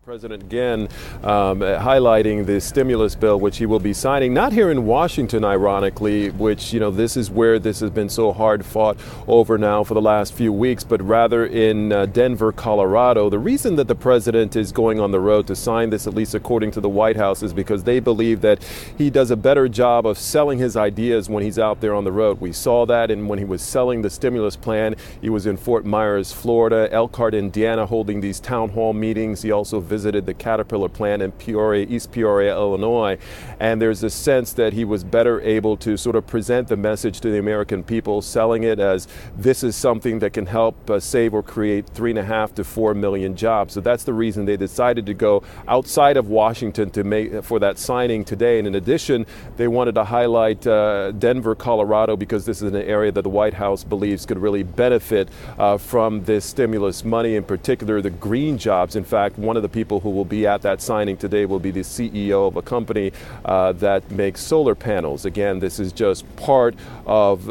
President again highlighting the stimulus bill, which he will be signing, not here in Washington, ironically, which, this is where this has been so hard fought over now for the last few weeks, but rather in Denver, Colorado. The reason that the president is going on the road to sign this, at least according to the White House, is because they believe that he does a better job of selling his ideas when he's out there on the road. We saw that when he was selling the stimulus plan. He was in Fort Myers, Florida, Elkhart, Indiana, holding these town hall meetings. He also visited the Caterpillar plant in Peoria, East Peoria, Illinois, and there's a sense that he was better able to sort of present the message to the American people, selling it as this is something that can help save or create 3.5 to 4 million jobs. So that's the reason they decided to go outside of Washington to make for that signing today. And in addition, they wanted to highlight Denver, Colorado, because this is an area that the White House believes could really benefit from this stimulus money, in particular the green jobs. In fact, one of the people who will be at that signing today will be the CEO of a company that makes solar panels. Again, this is just part of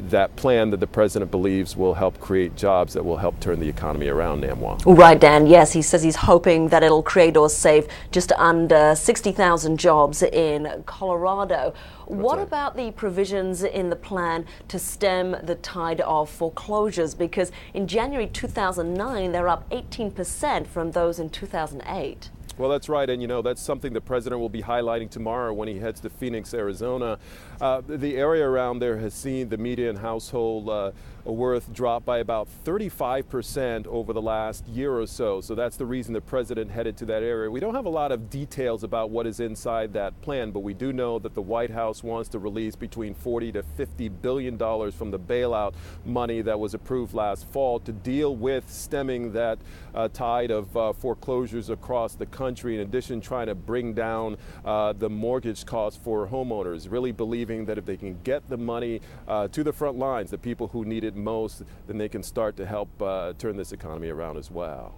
that plan that the president believes will help create jobs that will help turn the economy around, Namwa. Right, Dan. Yes, he says he's hoping that it'll create or save just under 60,000 jobs in Colorado. What about the provisions in the plan to stem the tide of foreclosures? Because in January 2009, they're up 18% from those in 2008. Well, that's right, and that's something the president will be highlighting tomorrow when he heads to Phoenix, Arizona. The area around there has seen the median household worth drop by about 35% over the last year or so. So that's the reason the president headed to that area. We don't have a lot of details about what is inside that plan, but we do know that the White House wants to release between $40 to $50 billion from the bailout money that was approved last fall to deal with stemming that tide of foreclosures across the country. In addition, trying to bring down the mortgage costs for homeowners, really believing that if they can get the money to the front lines, the people who need it most, then they can start to help turn this economy around as well.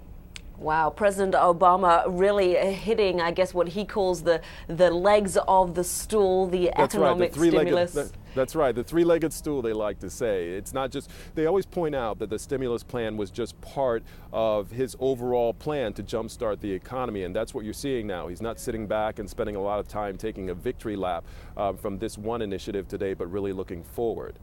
Wow, President Obama really hitting, I guess, what he calls the legs of the stool, the economic stimulus. That's right, the three-legged stool, they like to say. It's not just, they always point out that the stimulus plan was just part of his overall plan to jumpstart the economy, and that's what you're seeing now. He's not sitting back and spending a lot of time taking a victory lap from this one initiative today, but really looking forward.